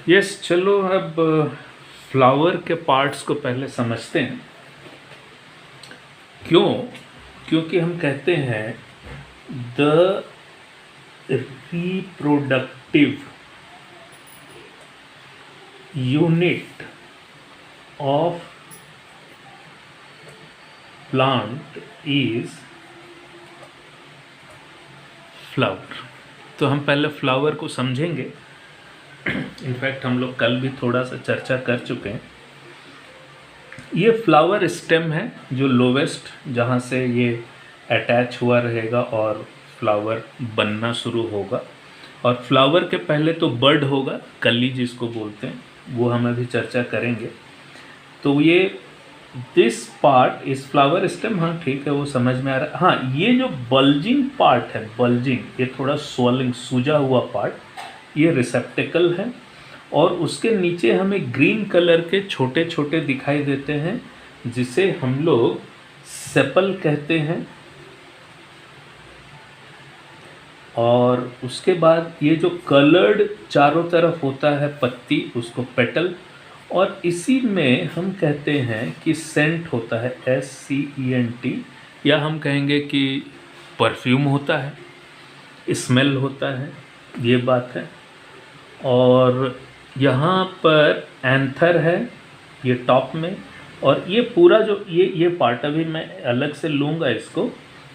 Yes, चलो अब flower के पार्ट्स को पहले समझते हैं। क्यों? क्योंकि हम कहते हैं the reproductive unit of plant is flower. तो हम पहले फ्लावर को समझेंगे। इनफैक्ट हम लोग कल भी थोड़ा सा चर्चा कर चुके हैं। ये फ्लावर स्टेम है जो लोवेस्ट, जहाँ से ये अटैच हुआ रहेगा और फ्लावर बनना शुरू होगा। और फ्लावर के पहले तो बड होगा, कली जिसको बोलते हैं, वो हम अभी चर्चा करेंगे। तो ये दिस पार्ट इस फ्लावर स्टेम, हाँ ठीक है, वो समझ में आ रहा है। हाँ, ये जो बल्जिंग पार्ट है, बल्जिंग, ये थोड़ा स्वेलिंग, सूजा हुआ पार्ट, ये रिसेप्टिकल है। और उसके नीचे हमें ग्रीन कलर के छोटे छोटे दिखाई देते हैं, जिसे हम लोग सेपल कहते हैं। और उसके बाद ये जो कलर्ड चारों तरफ होता है पत्ती, उसको पेटल। और इसी में हम कहते हैं कि सेंट होता है, SCENT, या हम कहेंगे कि परफ्यूम होता है, स्मेल होता है, ये बात है। और यहाँ पर एंथर है, ये टॉप में। और ये पूरा जो ये पार्ट अभी मैं अलग से लूँगा इसको,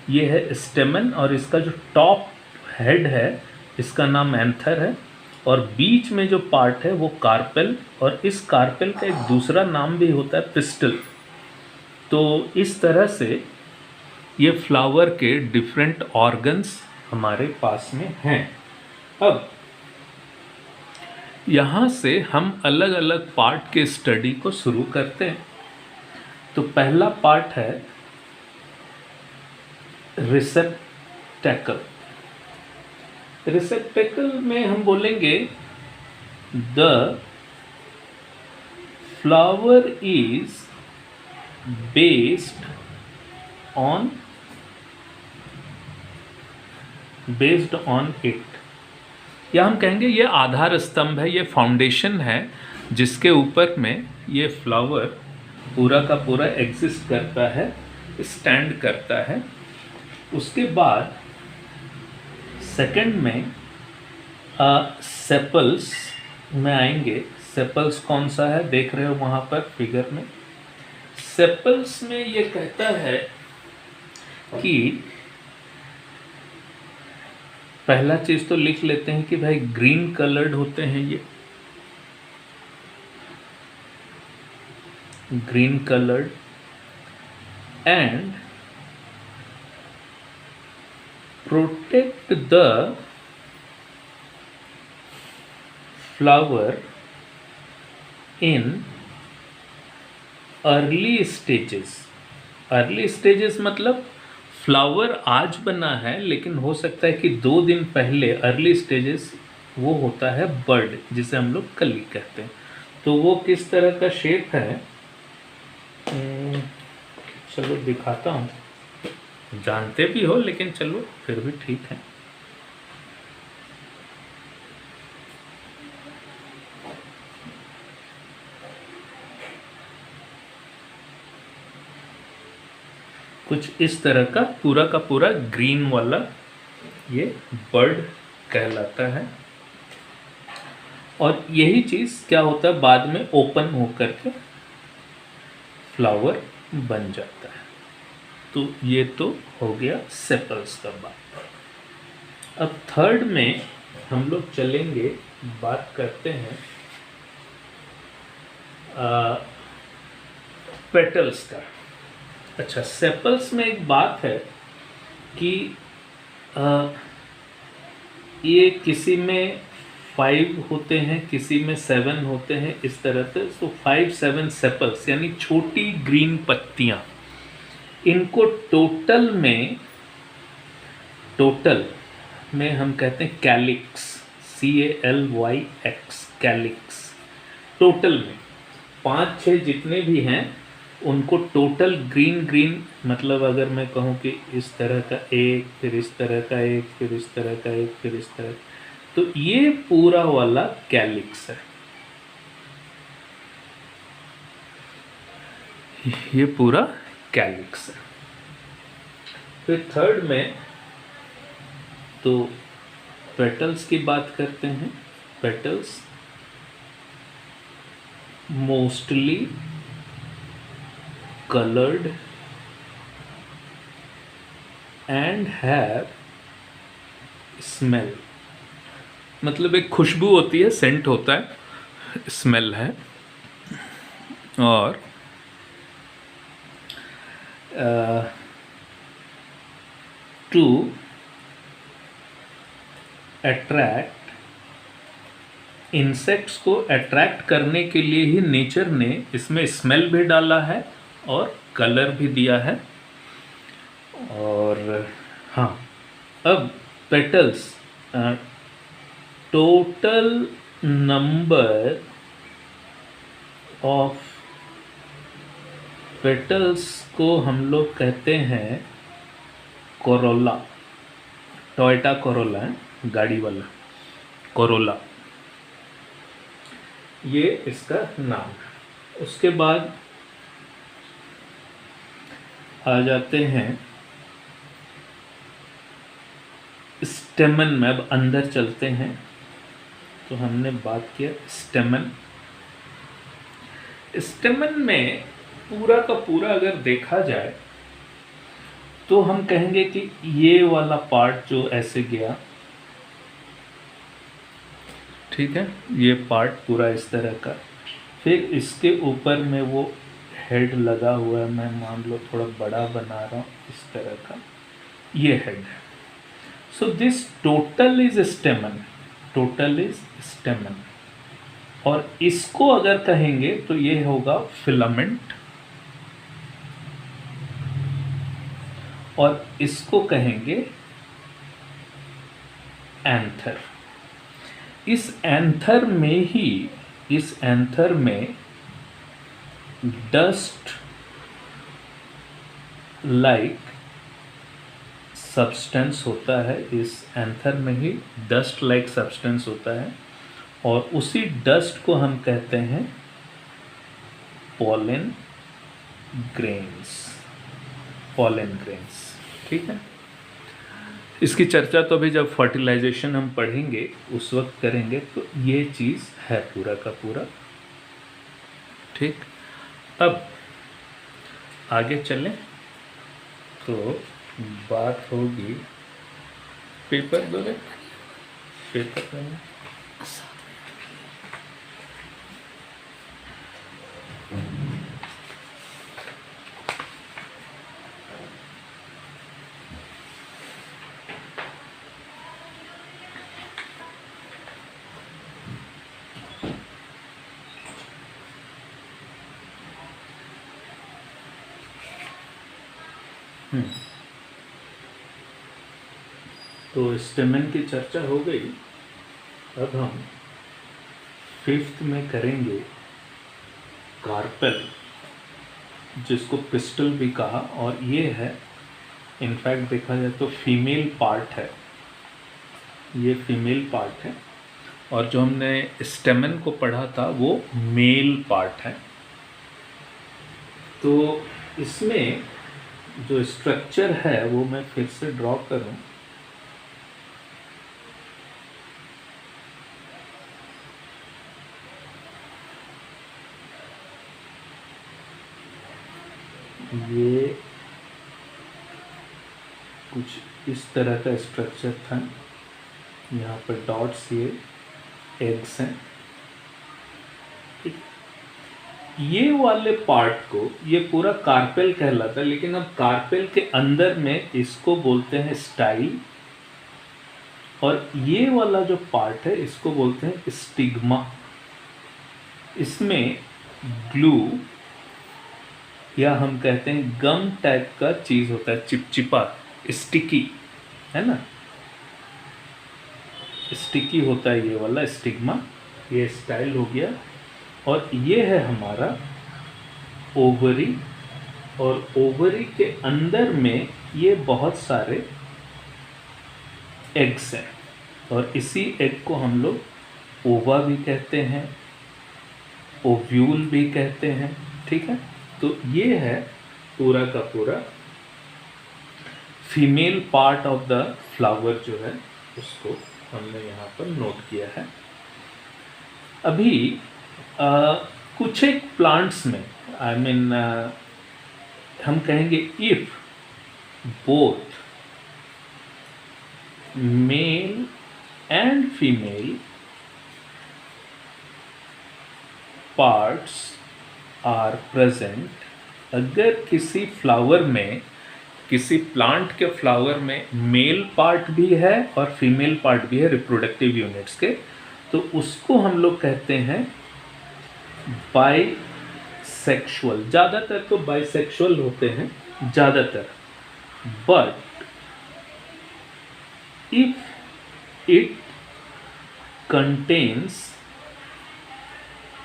ये है स्टेमन। और इसका जो टॉप हेड है, इसका नाम एंथर है। और बीच में जो पार्ट है वो कार्पेल, और इस कार्पेल का एक दूसरा नाम भी होता है पिस्टल। तो इस तरह से ये फ्लावर के डिफरेंट ऑर्गन्स हमारे पास में हैं। अब यहाँ से हम अलग अलग पार्ट के स्टडी को शुरू करते हैं। तो पहला पार्ट है रिसेप्टेकल। रिसेप्टेकल में हम बोलेंगे the flower is based on it, या हम कहेंगे ये आधार स्तंभ है, ये फाउंडेशन है, जिसके ऊपर में ये फ्लावर पूरा का पूरा एग्जिस्ट करता है, स्टैंड करता है। उसके बाद सेकंड में सेपल्स में आएंगे। सेपल्स कौन सा है, देख रहे हो वहाँ पर फिगर में। सेपल्स में ये कहता है कि पहला चीज तो लिख लेते हैं कि भाई ग्रीन कलर्ड होते हैं ये, green coloured, and protect the flower in early stages. Early stages मतलब फ्लावर आज बना है, लेकिन हो सकता है कि 2 दिन पहले अर्ली स्टेजेस वो होता है बर्ड, जिसे हम लोग कली कहते हैं। तो वो किस तरह का शेप है, चलो दिखाता हूँ। जानते भी हो, लेकिन चलो फिर भी ठीक है। कुछ इस तरह का पूरा ग्रीन वाला ये बर्ड कहलाता है। और यही चीज़ क्या होता है, बाद में ओपन होकर के फ्लावर बन जाता है। तो ये तो हो गया सेपल्स का बात। अब थर्ड में हम लोग चलेंगे, बात करते हैं पेटल्स का। अच्छा, सेपल्स में एक बात है कि ये किसी में 5 होते हैं, किसी में 7 होते हैं, इस तरह से। तो 5, 7 सेपल्स यानी छोटी ग्रीन पत्तियां, इनको टोटल में हम कहते हैं कैलिक्स, CALYX, कैलिक्स। टोटल में 5-6 जितने भी हैं उनको टोटल ग्रीन मतलब अगर मैं कहूँ कि इस तरह का एक, फिर इस तरह का एक, फिर इस तरह का एक, फिर इस तरह, तो ये पूरा वाला कैलिक्स है। ये पूरा कैलिक्स है। फिर थर्ड में तो पेटल्स की बात करते हैं। Petals mostly colored and have smell, मतलब एक खुशबू होती है, सेंट होता है, स्मेल है। और टू अट्रैक्ट, इंसेक्ट्स को अट्रैक्ट करने के लिए ही नेचर ने इसमें स्मेल भी डाला है और कलर भी दिया है। और हाँ, अब petals, total number of petals को हम लोग कहते हैं कोरोला। टोयोटा कोरोला है, गाड़ी वाला कोरोला, ये इसका नाम है। उसके बाद आ जाते हैं स्टेमन में। अब अंदर चलते हैं। तो हमने बात किया स्टेमन। स्टेमन में पूरा का पूरा अगर देखा जाए तो हम कहेंगे कि ये वाला पार्ट जो ऐसे गया, ठीक है, ये पार्ट पूरा इस तरह का, फिर इसके ऊपर में वो हेड लगा हुआ है, मैं मान लो थोड़ा बड़ा बना रहा हूँ, इस तरह का ये हेड है। So this total is स्टेमन, total is स्टेमन। और इसको अगर कहेंगे तो ये होगा फिलामेंट, और इसको कहेंगे एंथर। इस एंथर में ही, इस एंथर में डस्ट लाइक सब्सटेंस होता है। इस एंथर में ही डस्ट लाइक सब्सटेंस होता है, और उसी डस्ट को हम कहते हैं पॉलन ग्रेन्स, पॉलन ग्रेन्स, ठीक है। इसकी चर्चा तो अभी जब फर्टिलाइजेशन हम पढ़ेंगे उस वक्त करेंगे। तो ये चीज़ है पूरा का पूरा, ठीक। अब आगे चलें तो बात होगी, पेपर दो रे, पेपर दो। तो स्टेमन की चर्चा हो गई। अब हम 5th में करेंगे कार्पेल, जिसको पिस्टल भी कहा, और ये है इनफैक्ट देखा जाए तो फीमेल पार्ट है, ये फीमेल पार्ट है। और जो हमने स्टेमन को पढ़ा था वो मेल पार्ट है। तो इसमें जो स्ट्रक्चर है वो मैं फिर से ड्रॉ करूं। ये कुछ इस तरह का स्ट्रक्चर था। यहाँ पर डॉट्स, ये एग्स हैं। ये वाले पार्ट को ये पूरा कार्पेल कहलाता है, लेकिन अब कार्पेल के अंदर में इसको बोलते हैं स्टाइल, और ये वाला जो पार्ट है इसको बोलते हैं स्टिग्मा। इसमें ग्लू या हम कहते हैं गम टाइप का चीज़ होता है, चिपचिपा, स्टिकी, है ना, स्टिकी होता है ये वाला स्टिग्मा। ये स्टाइल हो गया। और ये है हमारा ओवरी, और ओवरी के अंदर में ये बहुत सारे एग्स हैं, और इसी एग को हम लोग ओवा भी कहते हैं, ओव्यूल भी कहते हैं, ठीक है। तो ये है पूरा का पूरा female part of the flower जो है उसको हमने यहाँ पर नोट किया है। अभी कुछ एक प्लांट्स में आई मीन हम कहेंगे if both male and female parts are present, अगर किसी फ्लावर में, किसी प्लांट के फ्लावर में मेल पार्ट भी है और फीमेल पार्ट भी है रिप्रोडक्टिव यूनिट्स के, तो उसको हम लोग कहते हैं बाइसेक्सुअल। ज़्यादातर तो बाइसेक्सुअल होते हैं ज़्यादातर, but if it contains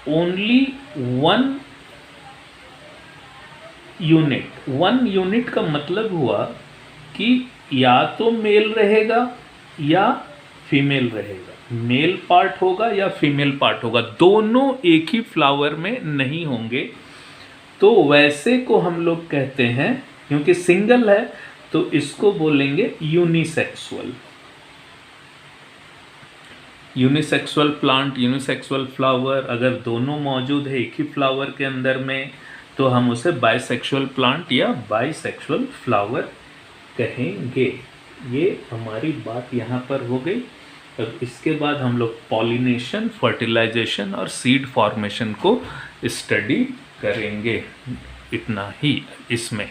only one unit का मतलब हुआ कि या तो मेल रहेगा या फीमेल रहेगा, मेल पार्ट होगा या फीमेल पार्ट होगा, दोनों एक ही फ्लावर में नहीं होंगे, तो वैसे को हम लोग कहते हैं, क्योंकि सिंगल है तो इसको बोलेंगे unisexual. Unisexual plant, unisexual flower, अगर दोनों मौजूद है एक ही फ्लावर के अंदर में तो हम उसे बाइसेक्सुअल प्लांट या बाइसेक्सुअल फ्लावर कहेंगे। ये हमारी बात यहाँ पर हो गई। अब इसके बाद हम लोग पॉलिनेशन, फर्टिलाइजेशन और सीड फॉर्मेशन को स्टडी करेंगे। इतना ही इसमें।